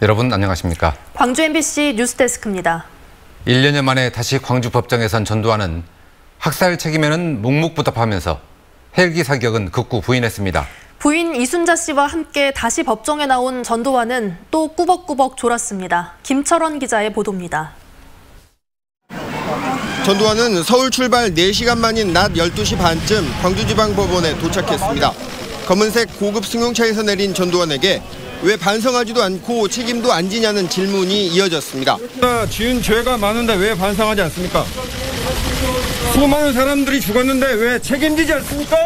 여러분 안녕하십니까? 광주 MBC 뉴스데스크입니다. 1년여 만에 다시 광주 법정에 선 전두환은 학살 책임에는 묵묵부답하면서 헬기 사격은 극구 부인했습니다. 부인 이순자 씨와 함께 다시 법정에 나온 전두환은 또 꾸벅꾸벅 졸았습니다. 김철원 기자의 보도입니다. 전두환은 서울 출발 4시간 만인 낮 12시 반쯤 광주지방법원에 도착했습니다. 검은색 고급 승용차에서 내린 전두환에게 왜 반성하지도 않고 책임도 안 지냐는 질문이 이어졌습니다. 지은 죄가 많은데 왜 반성하지 않습니까? 수많은 사람들이 죽었는데 왜 책임지지 않습니까?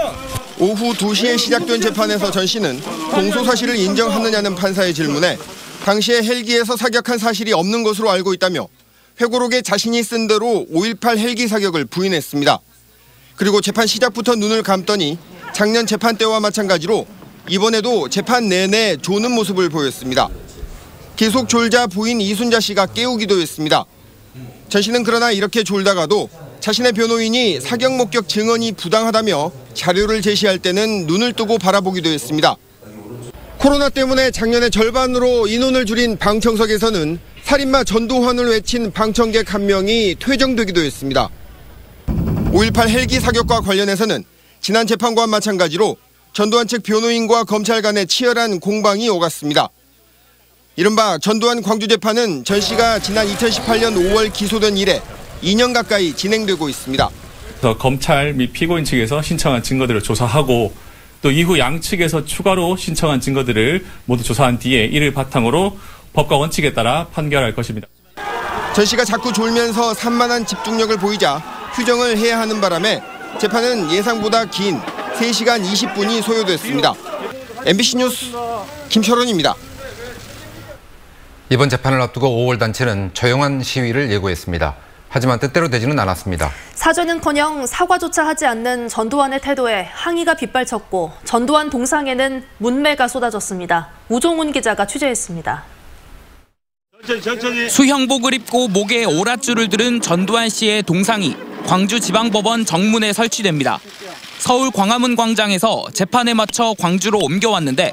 오후 2시에 시작된 재판에서 전 씨는 공소사실을 인정하느냐는 판사의 질문에 당시에 헬기에서 사격한 사실이 없는 것으로 알고 있다며 회고록에 자신이 쓴 대로 5.18 헬기 사격을 부인했습니다. 그리고 재판 시작부터 눈을 감더니 작년 재판 때와 마찬가지로 이번에도 재판 내내 조는 모습을 보였습니다. 계속 졸자 부인 이순자 씨가 깨우기도 했습니다. 전 씨는 그러나 이렇게 졸다가도 자신의 변호인이 사격 목격 증언이 부당하다며 자료를 제시할 때는 눈을 뜨고 바라보기도 했습니다. 코로나 때문에 작년에 절반으로 인원을 줄인 방청석에서는 살인마 전두환을 외친 방청객 한 명이 퇴정되기도 했습니다. 5.18 헬기 사격과 관련해서는 지난 재판과 마찬가지로 전두환 측 변호인과 검찰 간의 치열한 공방이 오갔습니다. 이른바 전두환 광주재판은 전 씨가 지난 2018년 5월 기소된 이래 2년 가까이 진행되고 있습니다. 검찰 및 피고인 측에서 신청한 증거들을 조사하고 또 이후 양측에서 추가로 신청한 증거들을 모두 조사한 뒤에 이를 바탕으로 법과 원칙에 따라 판결할 것입니다. 전 씨가 자꾸 졸면서 산만한 집중력을 보이자 휴정을 해야 하는 바람에 재판은 예상보다 긴 3시간 20분이 소요됐습니다. MBC 뉴스 김철원입니다. 이번 재판을 앞두고 5월 단체는 조용한 시위를 예고했습니다. 하지만 뜻대로 되지는 않았습니다. 사죄는커녕 사과조차 하지 않는 전두환의 태도에 항의가 빗발쳤고 전두환 동상에는 문매가 쏟아졌습니다. 우종훈 기자가 취재했습니다. 수형복을 입고 목에 오랏줄을 들은 전두환 씨의 동상이 광주지방법원 정문에 설치됩니다. 서울 광화문 광장에서 재판에 맞춰 광주로 옮겨왔는데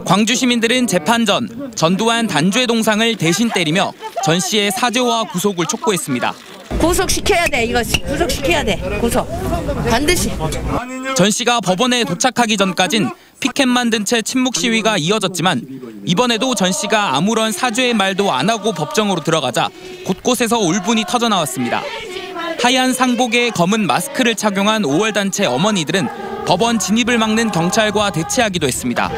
광주 시민들은 재판 전 전두환 단죄 동상을 대신 때리며 전 씨의 사죄와 구속을 촉구했습니다. 구속시켜야 돼. 이거 구속시켜야 돼. 구속. 반드시. 전 씨가 법원에 도착하기 전까진 피켓만 든 채 침묵 시위가 이어졌지만 이번에도 전 씨가 아무런 사죄의 말도 안 하고 법정으로 들어가자 곳곳에서 울분이 터져나왔습니다. 하얀 상복에 검은 마스크를 착용한 5월 단체 어머니들은 법원 진입을 막는 경찰과 대치하기도 했습니다.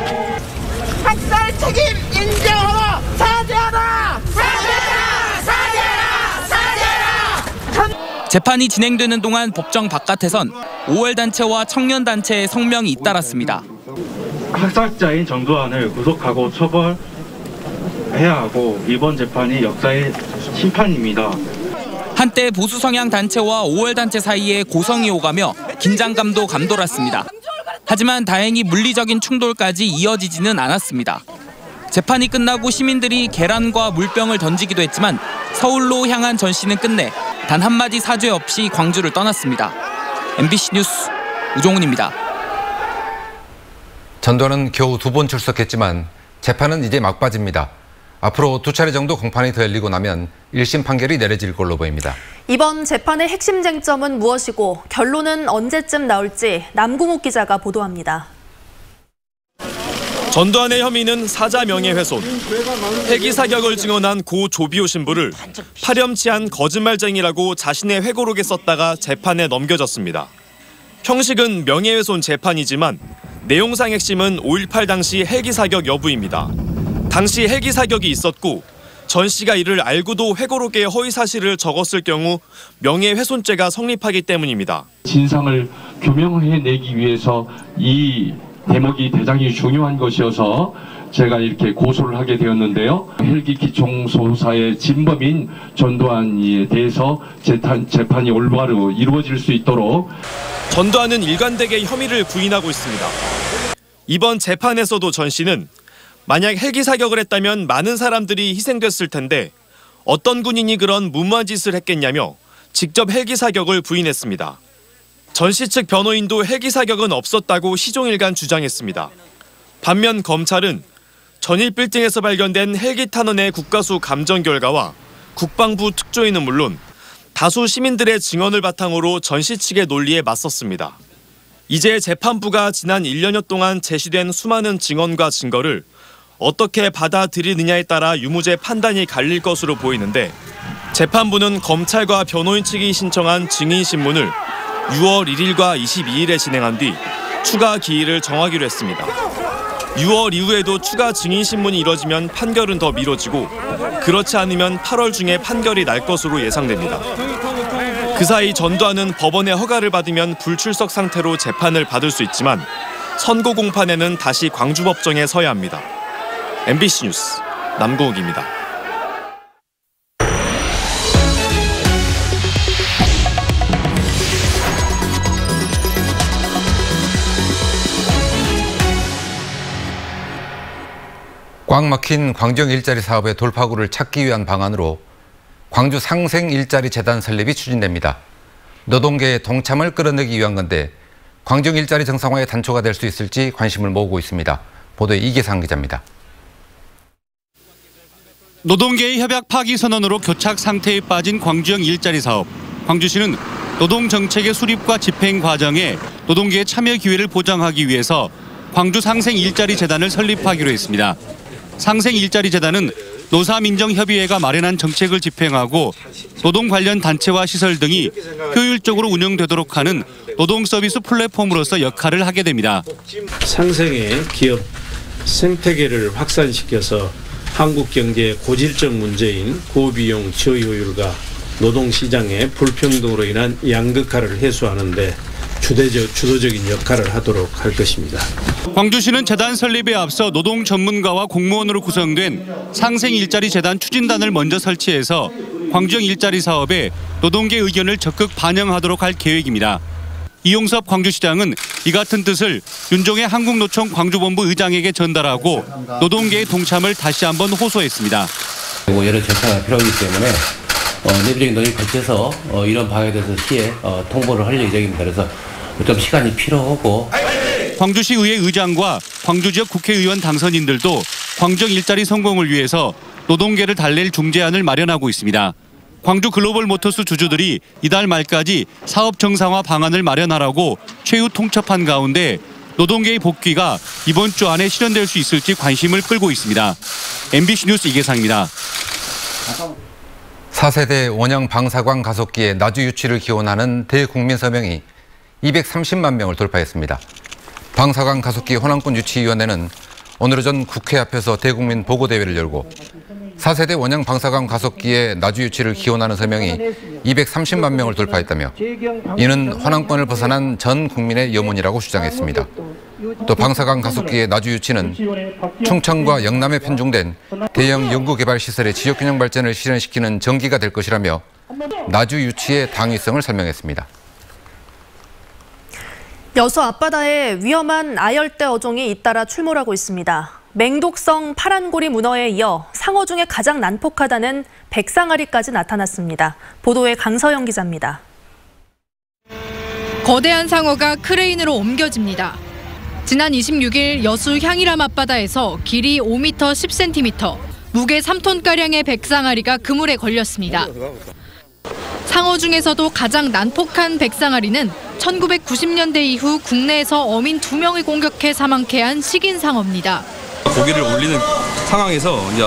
학살 책임 인정하라! 사죄하라! 사죄하라! 사죄하라! 사죄하라! 재판이 진행되는 동안 법정 바깥에선 5월 단체와 청년 단체의 성명이 잇따랐습니다. 학살자인 전두환을 구속하고 처벌해야 하고 이번 재판이 역사의 심판입니다. 한때 보수 성향 단체와 5월 단체 사이에 고성이 오가며 긴장감도 감돌았습니다. 하지만 다행히 물리적인 충돌까지 이어지지는 않았습니다. 재판이 끝나고 시민들이 계란과 물병을 던지기도 했지만 서울로 향한 전 씨는 끝내 단 한마디 사죄 없이 광주를 떠났습니다. MBC 뉴스 우종훈입니다. 전두환은 겨우 2번 출석했지만 재판은 이제 막바지입니다. 앞으로 2차례 정도 공판이 더 열리고 나면 1심 판결이 내려질 걸로 보입니다. 이번 재판의 핵심 쟁점은 무엇이고 결론은 언제쯤 나올지 남궁욱 기자가 보도합니다. 전두환의 혐의는 사자 명예훼손, 헬기 사격을 증언한 고 조비오 신부를 파렴치한 거짓말쟁이라고 자신의 회고록에 썼다가 재판에 넘겨졌습니다. 형식은 명예훼손 재판이지만 내용상 핵심은 5.18 당시 헬기 사격 여부입니다. 당시 헬기 사격이 있었고 전 씨가 이를 알고도 회고록에 허위 사실을 적었을 경우 명예훼손죄가 성립하기 때문입니다. 진상을 규명해내기 위해서 이 대목이 대단히 중요한 것이어서 제가 이렇게 고소를 하게 되었는데요. 헬기 기총소사의 진범인 전두환에 대해서 재판이 올바로 이루어질 수 있도록 전두환은 일관되게 혐의를 부인하고 있습니다. 이번 재판에서도 전 씨는 만약 헬기 사격을 했다면 많은 사람들이 희생됐을 텐데 어떤 군인이 그런 무모한 짓을 했겠냐며 직접 헬기 사격을 부인했습니다. 전 씨 측 변호인도 헬기 사격은 없었다고 시종일관 주장했습니다. 반면 검찰은 전일 빌딩에서 발견된 헬기 탄원의 국가수 감정 결과와 국방부 특조위는 물론 다수 시민들의 증언을 바탕으로 전시 측의 논리에 맞섰습니다. 이제 재판부가 지난 1년여 동안 제시된 수많은 증언과 증거를 어떻게 받아들이느냐에 따라 유무죄 판단이 갈릴 것으로 보이는데 재판부는 검찰과 변호인 측이 신청한 증인신문을 6월 1일과 22일에 진행한 뒤 추가 기일을 정하기로 했습니다. 6월 이후에도 추가 증인신문이 이뤄지면 판결은 더 미뤄지고 그렇지 않으면 8월 중에 판결이 날 것으로 예상됩니다. 그 사이 전두환은 법원의 허가를 받으면 불출석 상태로 재판을 받을 수 있지만 선고 공판에는 다시 광주법정에 서야 합니다. MBC 뉴스 남궁욱입니다. 꽉 막힌 광주형 일자리 사업의 돌파구를 찾기 위한 방안으로 광주 상생 일자리 재단 설립이 추진됩니다. 노동계의 동참을 끌어내기 위한 건데 광주형 일자리 정상화의 단초가 될 수 있을지 관심을 모으고 있습니다. 보도에 이계상 기자입니다. 노동계의 협약 파기 선언으로 교착 상태에 빠진 광주형 일자리 사업. 광주시는 노동정책의 수립과 집행 과정에 노동계의 참여 기회를 보장하기 위해서 광주 상생 일자리 재단을 설립하기로 했습니다. 상생 일자리 재단은 노사민정협의회가 마련한 정책을 집행하고 노동 관련 단체와 시설 등이 효율적으로 운영되도록 하는 노동 서비스 플랫폼으로서 역할을 하게 됩니다. 상생의 기업 생태계를 확산시켜서 한국 경제의 고질적 문제인 고비용 저효율과 노동시장의 불평등으로 인한 양극화를 해소하는 데 주도적인 역할을 하도록 할 것입니다. 광주시는 재단 설립에 앞서 노동 전문가와 공무원으로 구성된 상생 일자리 재단 추진단을 먼저 설치해서 광주형 일자리 사업에 노동계 의견을 적극 반영하도록 할 계획입니다. 이용섭 광주시장은 이 같은 뜻을 윤종의 한국노총 광주본부 의장에게 전달하고 노동계의 동참을 다시 한번 호소했습니다. 여러 절차가 필요하기 때문에 내부적인 논의를 거쳐서 이런 방향에 대해서 시에 통보를 할 예정입니다. 그래서 좀 시간이 필요하고. 광주시 의회 의장과 광주 지역 국회의원 당선인들도 광주형 일자리 성공을 위해서 노동계를 달랠 중재안을 마련하고 있습니다. 광주 글로벌 모터스 주주들이 이달 말까지 사업 정상화 방안을 마련하라고 최후 통첩한 가운데 노동계의 복귀가 이번 주 안에 실현될 수 있을지 관심을 끌고 있습니다. MBC 뉴스 이계상입니다. 4세대 원형 방사광 가속기의 나주 유치를 기원하는 대국민 서명이 230만 명을 돌파했습니다. 방사광 가속기 호남권 유치위원회는 오늘 오전 국회 앞에서 대국민 보고대회를 열고 4세대 원형 방사광 가속기의 나주 유치를 기원하는 서명이 230만 명을 돌파했다며 이는 호남권을 벗어난 전 국민의 염원이라고 주장했습니다. 또 방사광 가속기의 나주 유치는 충청과 영남에 편중된 대형 연구개발시설의 지역균형 발전을 실현시키는 전기가 될 것이라며 나주 유치의 당위성을 설명했습니다. 여수 앞바다에 위험한 아열대 어종이 잇따라 출몰하고 있습니다. 맹독성 파란고리 문어에 이어 상어 중에 가장 난폭하다는 백상아리까지 나타났습니다. 보도에 강서영 기자입니다. 거대한 상어가 크레인으로 옮겨집니다. 지난 26일 여수 향일암 앞바다에서 길이 5m 10cm, 무게 3톤가량의 백상아리가 그물에 걸렸습니다. 상어 중에서도 가장 난폭한 백상아리는 1990년대 이후 국내에서 어민 2명을 공격해 사망케 한 식인상어입니다. 고기를 올리는 상황에서 이제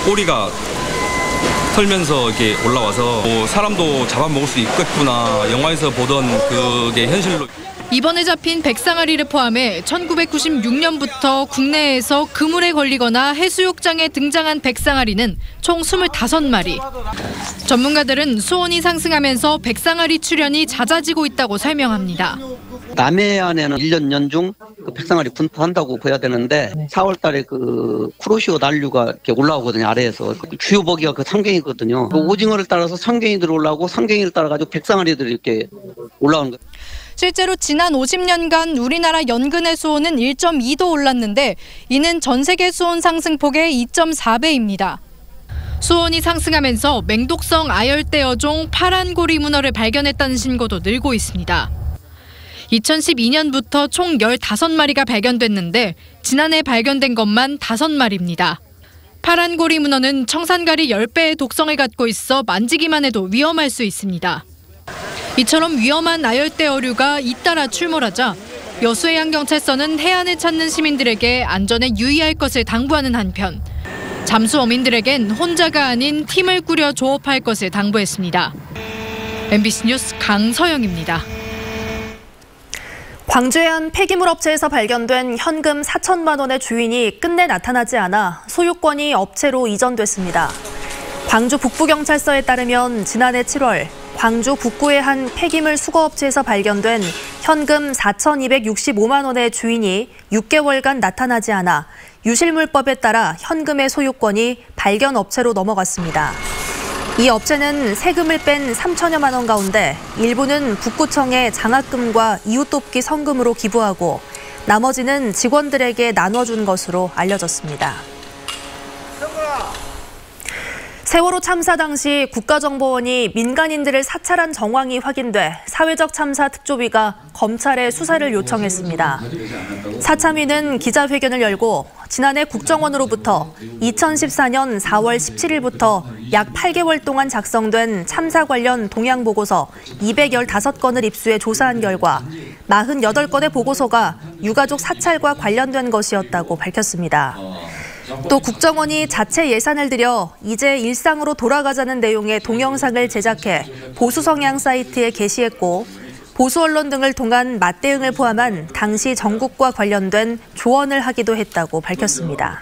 꼬리가 털면서 이렇게 올라와서 사람도 잡아먹을 수 있겠구나, 영화에서 보던 그게 현실로. 이번에 잡힌 백상아리를 포함해 1996년부터 국내에서 그물에 걸리거나 해수욕장에 등장한 백상아리는 총 25마리. 전문가들은 수온이 상승하면서 백상아리 출현이 잦아지고 있다고 설명합니다. 남해안에는 1년 연중 그 백상아리 분포한다고 봐야 되는데 4월 달에 그 쿠로시오 난류가 이렇게 올라오거든요, 아래에서. 주요 먹이가 그 상갱이거든요. 그 오징어를 따라서 상갱이들이 올라오고 상갱이를 따라가지고 백상아리들이 이렇게 올라오는 거예요. 실제로 지난 50년간 우리나라 연근해 수온은 1.2도 올랐는데 이는 전 세계 수온 상승폭의 2.4배입니다. 수온이 상승하면서 맹독성 아열대 어종 파란고리 문어를 발견했다는 신고도 늘고 있습니다. 2012년부터 총 15마리가 발견됐는데 지난해 발견된 것만 5마리입니다. 파란 고리 문어는 청산가리 10배의 독성을 갖고 있어 만지기만 해도 위험할 수 있습니다. 이처럼 위험한 아열대 어류가 잇따라 출몰하자 여수해양경찰서는 해안을 찾는 시민들에게 안전에 유의할 것을 당부하는 한편 잠수 어민들에겐 혼자가 아닌 팀을 꾸려 조업할 것을 당부했습니다. MBC 뉴스 강서영입니다. 광주의 한 폐기물 업체에서 발견된 현금 4천만 원의 주인이 끝내 나타나지 않아 소유권이 업체로 이전됐습니다. 광주 북부경찰서에 따르면 지난해 7월 광주 북구의 한 폐기물 수거업체에서 발견된 현금 4,265만 원의 주인이 6개월간 나타나지 않아 유실물법에 따라 현금의 소유권이 발견 업체로 넘어갔습니다. 이 업체는 세금을 뺀 3천여만 원 가운데 일부는 북구청에 장학금과 이웃돕기 성금으로 기부하고 나머지는 직원들에게 나눠준 것으로 알려졌습니다. 세월호 참사 당시 국가정보원이 민간인들을 사찰한 정황이 확인돼 사회적 참사 특조위가 검찰에 수사를 요청했습니다. 사참위는 기자회견을 열고 지난해 국정원으로부터 2014년 4월 17일부터 약 8개월 동안 작성된 참사 관련 동향보고서 215건을 입수해 조사한 결과 48건의 보고서가 유가족 사찰과 관련된 것이었다고 밝혔습니다. 또 국정원이 자체 예산을 들여 이제 일상으로 돌아가자는 내용의 동영상을 제작해 보수 성향 사이트에 게시했고 보수 언론 등을 통한 맞대응을 포함한 당시 정국과 관련된 조언을 하기도 했다고 밝혔습니다.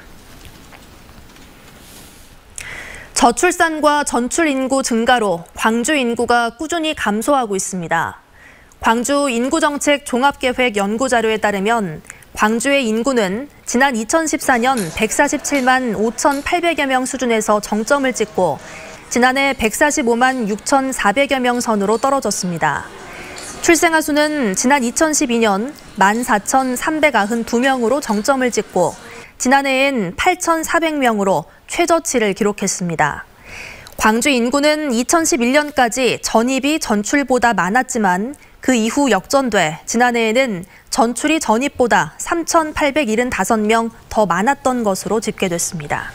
저출산과 전출 인구 증가로 광주 인구가 꾸준히 감소하고 있습니다. 광주 인구정책 종합계획 연구자료에 따르면 광주의 인구는 지난 2014년 147만 5,800여 명 수준에서 정점을 찍고 지난해 145만 6,400여 명 선으로 떨어졌습니다. 출생아 수는 지난 2012년 14,392명으로 정점을 찍고 지난해엔 8,400명으로 최저치를 기록했습니다. 광주 인구는 2011년까지 전입이 전출보다 많았지만 그 이후 역전돼 지난해에는 전출이 전입보다 3,875명 더 많았던 것으로 집계됐습니다.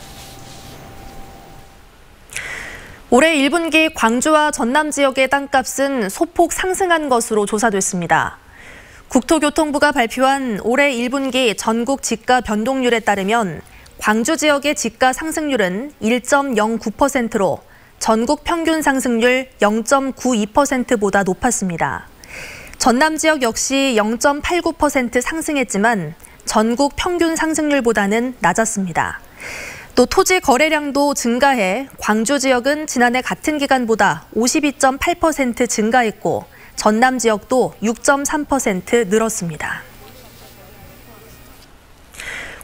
올해 1분기 광주와 전남 지역의 땅값은 소폭 상승한 것으로 조사됐습니다. 국토교통부가 발표한 올해 1분기 전국 지가 변동률에 따르면 광주 지역의 지가 상승률은 1.09%로 전국 평균 상승률 0.92%보다 높았습니다. 전남 지역 역시 0.89% 상승했지만 전국 평균 상승률보다는 낮았습니다. 또 토지 거래량도 증가해 광주 지역은 지난해 같은 기간보다 52.8% 증가했고 전남 지역도 6.3% 늘었습니다.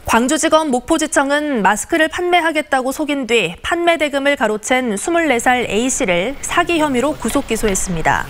광주지검 목포지청은 마스크를 판매하겠다고 속인 뒤 판매 대금을 가로챈 24살 A씨를 사기 혐의로 구속 기소했습니다.